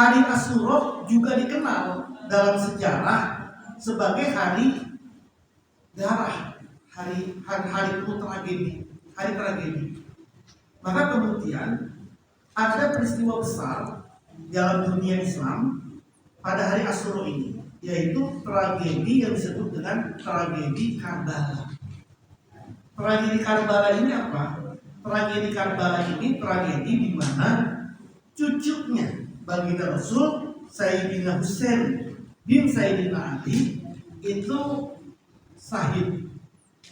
hari Asyura juga dikenal dalam sejarah sebagai hari darah, hari penuh tragedi, hari tragedi. Maka kemudian ada peristiwa besar dalam dunia Islam pada hari Asyura ini, yaitu tragedi yang disebut dengan tragedi Karbala. Tragedi Karbala ini apa? Tragedi Karbala ini tragedi di mana cucunya baginda Rasul Sayyidina Husain bin Sayyidina Ali itu syahid,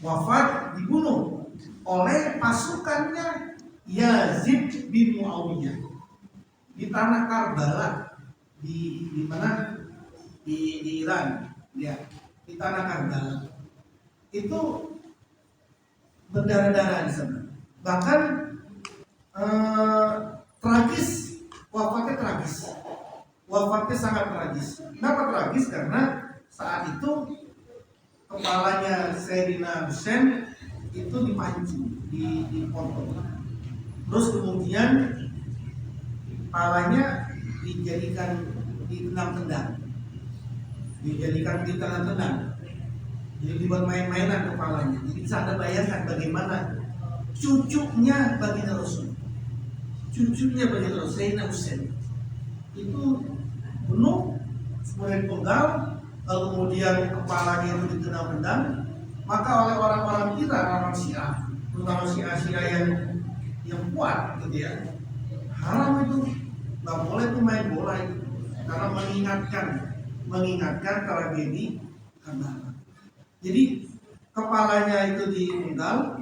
wafat, dibunuh oleh pasukannya Yazid bin Muawiyah di tanah Karbala, di mana, di Iran, ya, di tanah Karbala. Itu berdarah-darah di sana. Bahkan tragis, wafatnya tragis. Wafatnya sangat tragis. Kenapa tragis? Karena saat itu kepalanya Sayyidina Husain itu dipancing, dipotong. Terus kemudian kepalanya dijadikan ditendang-tendang. Dijadikan ditendang-tendang. Jadi dibuat main-mainan kepalanya. Jadi bisa Anda bayangkan bagaimana cucunya baginda Rasul, Sayyidina Husain itu bunuh, kemudian penggal, lalu kemudian kepalanya itu ditendang-tendang. Maka oleh orang-orang kita, orang Syiah, terutama Syiah yang kuat, gitu ya, haram itu, nggak boleh tuh main bola itu, karena mengingatkan tragedi Karbala. Jadi kepalanya itu dipenggal,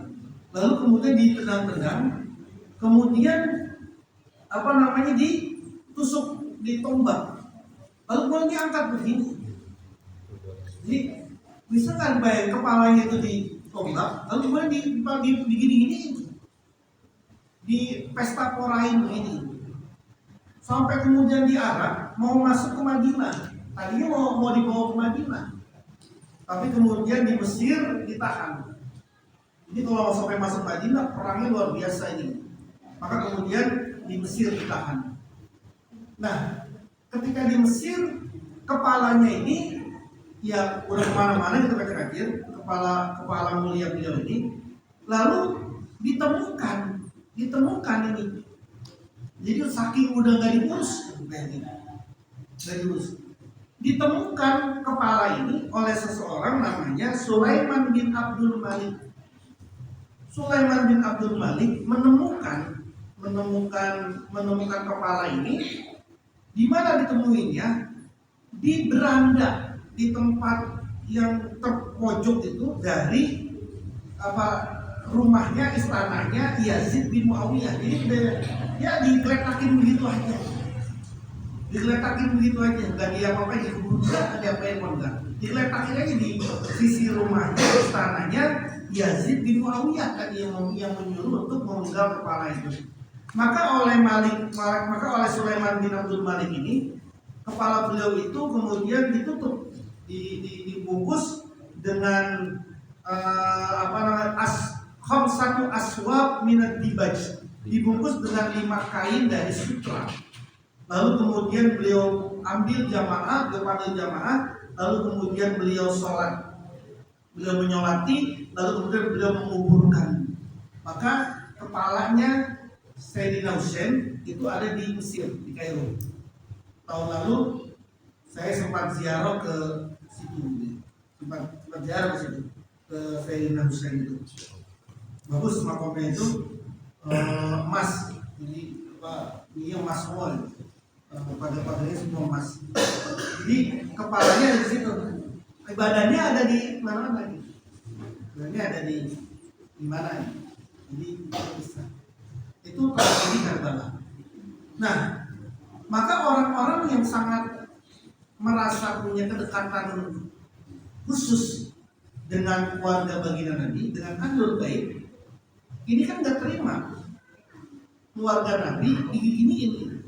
lalu kemudian ditendang-tendang, kemudian ditusuk, ditombak, lalu kemudian diangkat begini. Jadi bisa kan bayang kepalanya itu ditombak, lalu kemudian digini-gini di pesta porain begini, sampai kemudian diarak mau masuk ke Madinah. Tadinya mau dibawa ke Madinah, tapi kemudian di Mesir ditahan. Jadi kalau sampai masuk Madinah perangnya luar biasa ini. Maka kemudian di Mesir ditahan. Nah, ketika di Mesir kepalanya ini ya udah kemana-mana gitu kecil-kecil, kepala mulia beliau ini, lalu ditemukan ini. Jadi saking udah nggak diurus, ditemukan kepala ini oleh seseorang namanya Sulaiman bin Abdul Malik. Sulaiman bin Abdul Malik menemukan kepala ini. Di mana ditemuinya? Di beranda, di tempat yang terpojok itu dari rumahnya, istananya Yazid bin Muawiyah. Jadi dia digeletakin begitu aja. Nggak diapa-apain, nggak diapain pun enggak. Digeletakin aja di sisi rumahnya, istananya Yazid bin Muawiyah kan yang menyuruh untuk memenggal kepala itu. Maka oleh Sulaiman bin Abdul Malik ini, kepala beliau itu kemudian ditutup, dibungkus dengan khamsatu aswab minad dibaj, dibungkus dengan 5 kain dari sutra. Lalu kemudian beliau panggil jamaah, lalu kemudian beliau sholat, beliau menyolati, lalu kemudian beliau menguburkan. Maka kepalanya Sayyidina Husain itu ada di Mesir, di Kairo. Tahun lalu saya sempat ziarah ke situ, ke Sayyidina Husain itu. Bagus makamnya itu, emas, jadi dia emas semua. Pada-padanya semua emas. Jadi kepalanya di situ, badannya ada di mana lagi? Badannya ada di mana? Jadi bisa. Itu tragedi Karbala. Nah, maka orang-orang yang sangat merasa punya kedekatan khusus dengan keluarga baginda Nabi, dengan Ahlul Bait, ini kan nggak terima keluarga Nabi diginiin.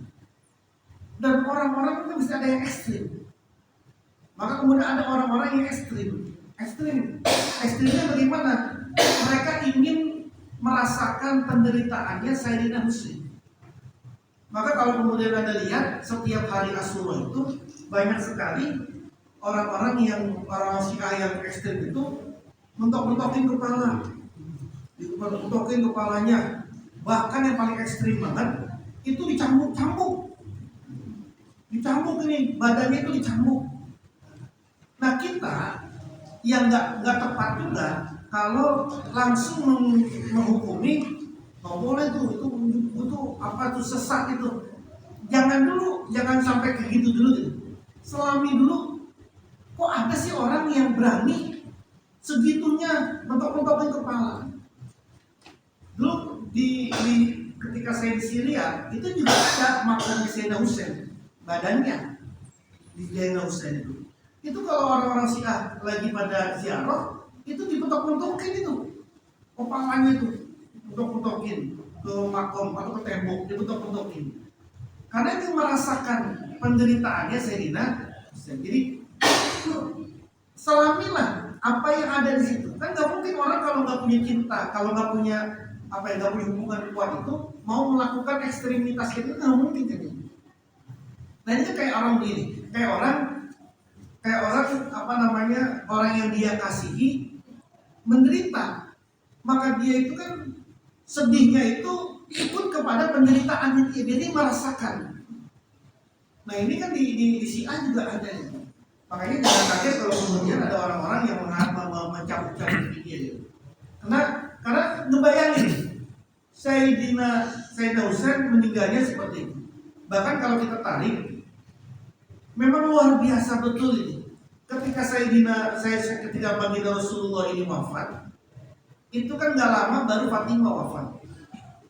Dan orang-orang itu bisa ada yang ekstrim. Maka kemudian ada orang-orang yang ekstrimnya bagaimana? Mereka ingin merasakan penderitaannya Sayyidina Husain. Maka kalau kemudian Anda lihat setiap hari Asyura itu banyak sekali orang-orang yang orang Syiah yang ekstrem itu mentok-mentokin kepala, mentok-mentokin kepalanya. Bahkan yang paling ekstrim banget itu dicambuk-cambuk, dicambuk ini badannya itu dicambuk. Nah kita yang nggak tepat juga kalau langsung menghukumi nggak boleh tuh itu apa tuh sesat itu. Jangan dulu, jangan sampai kayak gitu dulu gitu. Selami dulu, kok ada sih orang yang berani segitunya mentok-mentokin kepala. Dulu ketika saya di Syria itu juga ada makam di Sayyidina Husain, badannya di Sayyidina Husain itu kalau orang-orang Syiah lagi pada ziarah itu dipentok-pentokin itu kepalanya itu, pentok-pentokin ke makam atau ke tembok, dipentok-pentokin karena itu merasakan penderitaannya Sayyidina Husain. Jadi selamilah apa yang ada di situ. Kan nggak mungkin orang kalau nggak punya cinta, kalau nggak punya apa yang nggak punya hubungan kuat itu mau melakukan ekstremitas itu nggak mungkin jadi. Nah ini kayak orang begini, kayak orang apa namanya, orang yang dia kasihi menderita, maka dia itu kan sedihnya itu ikut kepada penderitaan dia, jadi merasakan. Nah ini kan di Syiah juga ada ya. Makanya jangan kaget kalau kemudian ada orang-orang yang mencabut-cabut dia. Karena ngebayangin Sayyidina Husain meninggalnya seperti itu. Bahkan kalau kita tarik, memang luar biasa betul ini. Ketika baginda Rasulullah ini wafat, itu kan gak lama baru Fatimah wafat.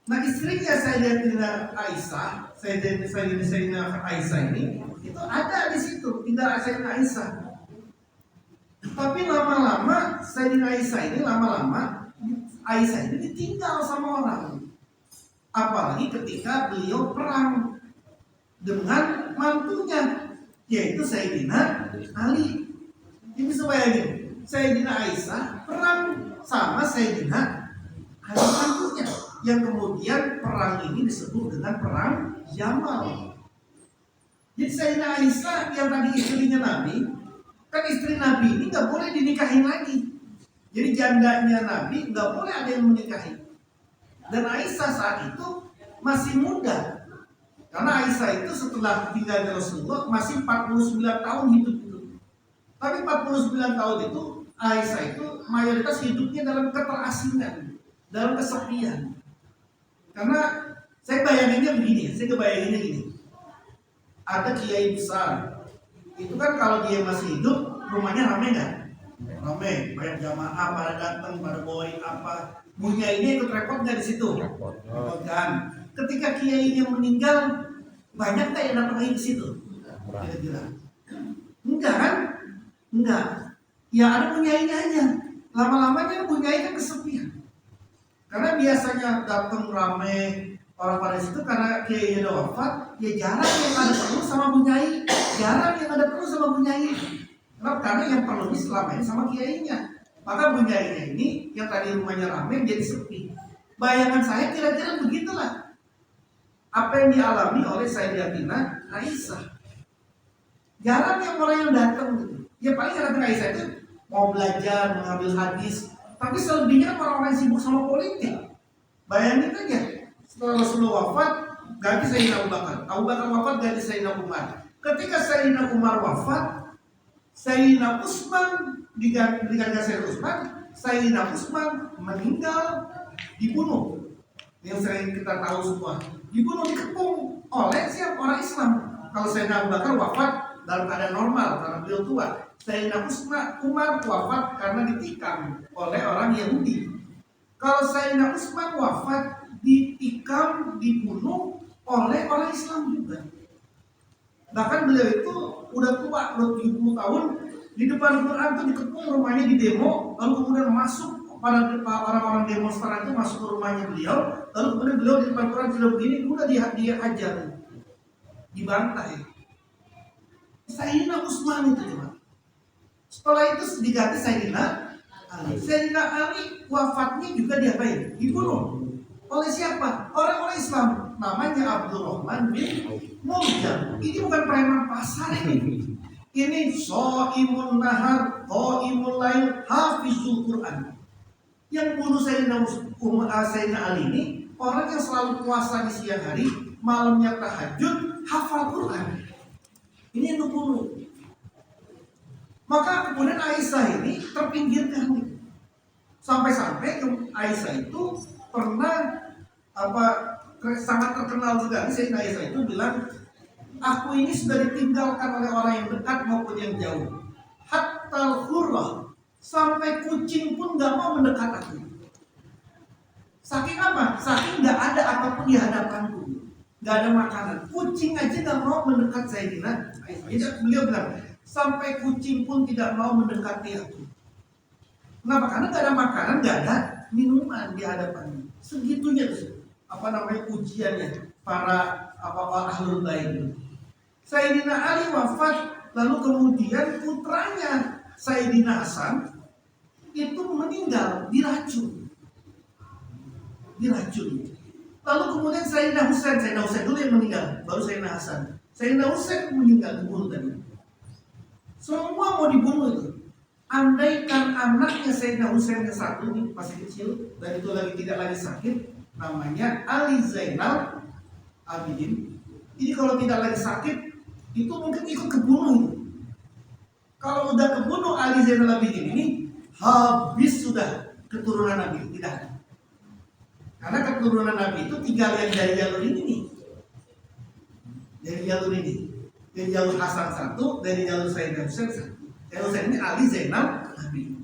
Nah istrinya Sayyidina Aisyah ini itu ada di situ, tinggal Sayyidina Aisyah. Tapi lama-lama Sayyidina Aisyah ini ditinggal sama orang. Apalagi ketika beliau perang dengan mantunya, yaitu Sayyidina Ali. Ini bayangin, Sayyidina Aisyah perang sama Sayyidina Ali mantunya, yang kemudian perang ini disebut dengan perang Jamal. Jadi Sayyidina Aisyah yang tadi istrinya Nabi, kan istri Nabi ini nggak boleh dinikahin lagi. Jadi jandanya Nabi nggak boleh ada yang menikahi. Dan Aisyah saat itu masih muda, karena Aisyah itu setelah tinggalnya Rasulullah masih 49 tahun hidup itu. Tapi 49 tahun itu Aisyah itu mayoritas hidupnya dalam keterasingan, dalam kesepian. Karena saya bayanginnya begini, ada kiai besar, itu kan kalau dia masih hidup rumahnya ramai nggak? Ramai, banyak jamaah pada datang, pada bawain apa. Bunya ini ikut repot nggak di situ? Repot kan. Ketika kiainya meninggal, banyak nggak yang datang lagi ke situ? Kira-kira? Enggak kan? Enggak. Ya ada bunyainya aja. Lama-lamanya bunyai kan kesepian. Karena biasanya datang ramai orang pada situ, karena kiainya udah wafat, ya jarang yang ada perlu sama bunyai, Karena yang perlu selama ini sama kiainya. Maka bunyainya ini yang tadi rumahnya ramai jadi sepi. Bayangan saya kira-kira begitulah apa yang dialami oleh Sayyidatina Aisyah. Jarang yang orang yang datang gitu. Ya paling Sayyidatina Aisyah itu mau belajar, mengambil hadis. Tapi selebihnya orang-orang yang sibuk sama politik. Bayangin aja, setelah Rasulullah wafat, ganti Sayyidina Abu Bakar. Abu Bakar wafat, ganti Sayyidina Umar. Ketika Sayyidina Umar wafat, Sayyidina Utsman diganti Sayyidina Utsman. Sayyidina Utsman meninggal, dibunuh. Yang sering kita tahu semua, dibunuh, dikepung oleh siapa? Orang Islam. Kalau Sayyidina Abu Bakar wafat dalam keadaan normal karena beliau tua. Sayyidina Umar wafat karena ditikam oleh orang Yahudi. Kalau Sayyidina Utsman wafat ditikam, dibunuh oleh orang Islam juga. Bahkan beliau itu udah tua, udah 70 tahun, di depan Quran tuh dikepung, rumahnya di demo, lalu kemudian masuk pada orang-orang demonstran itu masuk ke rumahnya beliau, lalu kemudian beliau di depan Quran sudah begini, udah dia hajar, dibantai. Sayyidina Utsman itu cuma. Setelah itu diganti Sayyidina Ali. Sayyidina Ali wafatnya juga diapain? Dibunuh. Oleh siapa? Orang-orang Islam. namanya Abdurrahman bin Muljam. Ini bukan preman pasar ini. Ini So'imun Nahar, Qa'imul Lail, Hafizul Quran. Yang bunuh Sayyidina Ali ini orang yang selalu puasa di siang hari, malamnya tahajud, hafal Quran. Ini yang dibunuh. Maka kemudian Aisyah ini terpinggirkan. Sampai-sampai Aisyah itu pernah sangat terkenal juga. Sayyidina Aisyah itu bilang, aku ini sudah ditinggalkan oleh orang yang dekat maupun yang jauh. Hatta hurrah, sampai kucing pun gak mau mendekat aku. Saking apa? Saking gak ada apapun di hadapanku, gak ada makanan. Kucing aja gak mau mendekat Sayyidina Aisyah. Jadi beliau bilang, sampai kucing pun tidak mau mendekati aku. Kenapa? Karena gak ada makanan, gak ada minuman di hadapannya. Segitunya tuh, ujiannya para ahlul bait. Sayyidina Ali wafat, lalu kemudian putranya Sayyidina Hasan itu meninggal diracun. Lalu kemudian Sayyidina Husain dulu yang meninggal, baru Sayyidina Hasan. Sayyidina Husain meninggal dibunuh tadi. Semua mau dibunuh itu. Andaikan anaknya Sayyidina Husain yang satu ini masih kecil dan itu lagi tidak lagi sakit, namanya Ali Zainal Abidin. Ini kalau tidak lagi sakit, itu mungkin ikut kebunuh itu. Kalau udah kebunuh Ali Zainal Abidin ini, habis sudah keturunan Nabi, tidak ada. Karena keturunan Nabi itu tinggal yang dari jalur ini nih. Dari jalur ini. Dari jalur Hasan satu, dari jalur Sayyidina Husain satu. Jalur Husain ini Ali Zainal Abidin.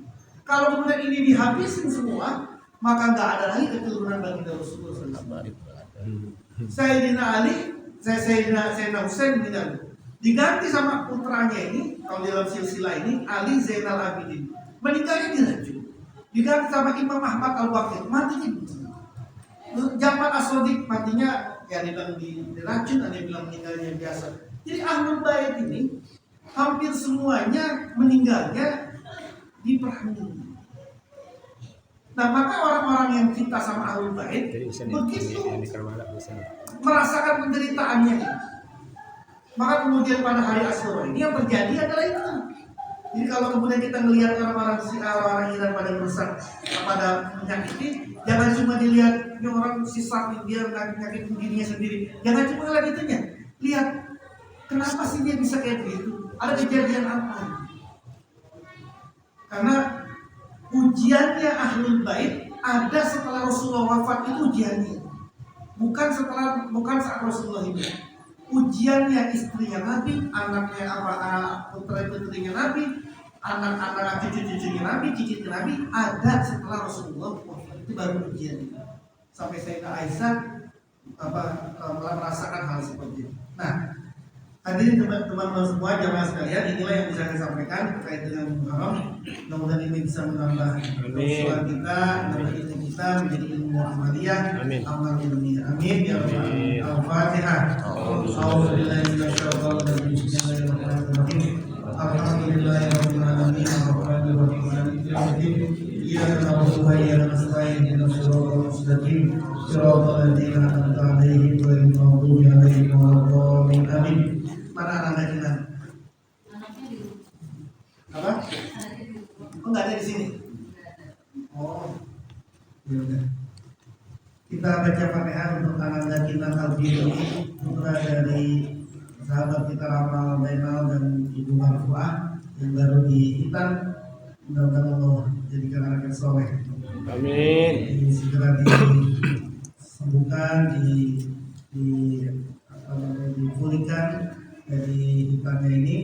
Kalau kemudian ini dihabisin semua, maka nggak ada lagi keturunan baginda Rasulullah SAW. Sayyidina Ali, Sayyidina Husain diganti sama putranya ini, kalau dalam silsilah ini Ali Zainal Abidin, meninggalnya diracun. Diganti sama Imam Ahmad Al-Baqir, matinya Ja'far As-Shadiq matinya ya dibilang diracun, ada yang bilang meninggalnya biasa. Jadi Ahlul Bait ini hampir semuanya meninggalnya di perang ini. Nah, maka orang-orang yang cinta sama Ahlul Bait begitu merasakan penderitaannya. Maka kemudian pada hari Asyura ini yang terjadi adalah itu. Jadi kalau kemudian kita melihat orang-orang Iran pada merusak, pada menyakiti, jangan cuma dilihat ini orang sisa dia nyakitin dirinya sendiri. Jangan cuma lihat itunya. Lihat kenapa sih dia bisa kayak begitu? Ada kejadian apa? Karena ujiannya Ahlul Bait ada setelah Rasulullah wafat, itu ujiannya. Bukan saat Rasulullah hidup. Ujiannya istrinya Nabi, anaknya putra-putrinya Nabi, anak-anak cucu-cucunya Nabi, cicit Nabi ada setelah Rasulullah wafat. Itu baru ujian. Sampai Sayyidah Aisyah merasakan hal seperti itu. Nah, hadirin teman-teman semua, jamaah sekalian, inilah yang bisa saya sampaikan terkait dengan Muharram. Mudah-mudahan ini bisa menambah kesulitan kita, menambah ilmu kita menjadi ilmu amaliyah, amal ilmiah. Amin ya rabbal alamin. Al-Fatihah. A'udzubillahi minasyaitonir rajim. Bismillahirrahmanirrahim. Alhamdulillahirabbil alamin. Arrahmanir rahim. Maliki yaumiddin. Iyyaka na'budu wa iyyaka nasta'in. Ihdinas siratal mustaqim. Siratal ladzina an'amta 'alaihim ghairil maghdubi 'alaihim waladdallin. Amin. Mana anak kita? Apa? Oh, nggak ada di sini. Oh, ya udah. Kita baca Fatihah untuk anak kita Al-Bidri, putra dari sahabat kita Ramal Bainal dan Ibu Marfuah yang baru dihitan. Mudah-mudahan Allah jadikan anak yang soleh. Amin. Jadi segera disembuhkan, dipulihkan dari hitamnya ini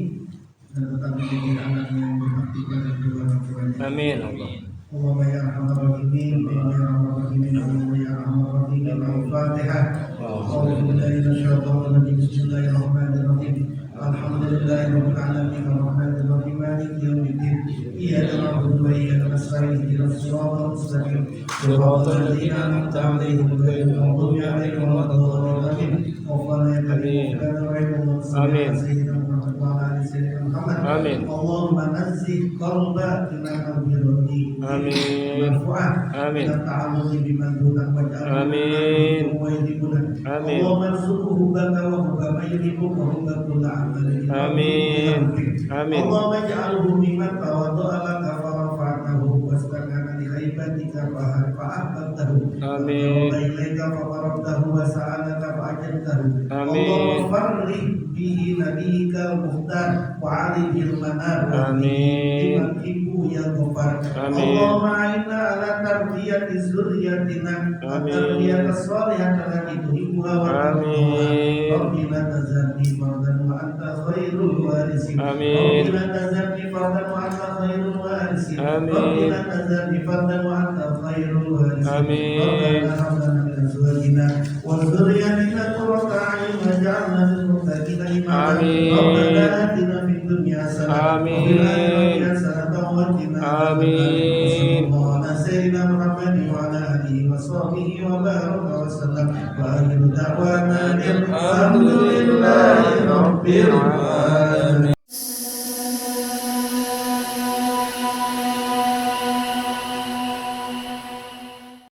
dan tetap menjadi anak yang berbakti pada kedua orang tuanya. Amin Allah. Allahumma ya arhamar rahimin, ya arhamar rahimin, ya arhamar rahimin. Al-Fatihah. A'udzu billahi minasyaitonir rajim. Bismillahirrahmanirrahim. Alhamdulillah. alhamdulillahi rabbil alamin arrahmanir rahim maliki yaumiddin iyyaka na'budu wa iyyaka nasta'in ihdinas siratal mustaqim siratal ladzina an'amta 'alaihim ghairil maghdubi 'alaihim waladdallin Amin. Amin. Allahumma nazzih qalbana min al-birri Amin. Amin. Amin. Amin. Amin. Amin. اللهم اجعله ممن تواضع لك فرفعته واستكان لهيبتك فأحببته آمين. إليك فقربته وسألك فأجبته آمين. اللهم فرح به نبيك المختار وعليه المنار آمين. لمن تحبه يا غفار آمين. اللهم أعنا على تربية ذريتنا التربية الصالحة التي تحبها وترضاها آمين. رب لا تذرني فردا وأنت خير الوارثين آمين. رب لا تذرني فردا وأنت خير الوارثين آمين. رب لا تذرني فردا وأنت خير الوارثين آمين. ربنا هب لنا من أزواجنا وذرياتنا قرة أعين واجعلنا للمتقين إماما آمين. ربنا آتنا في الدنيا حسنة آمين. وفي الآخرة حسنة وقنا عذاب النار آمين. وصلى الله على سيدنا محمد وعلى آله وصحبه وبارك وسلم وآخر دعوانا الحمد لله رب العالمين.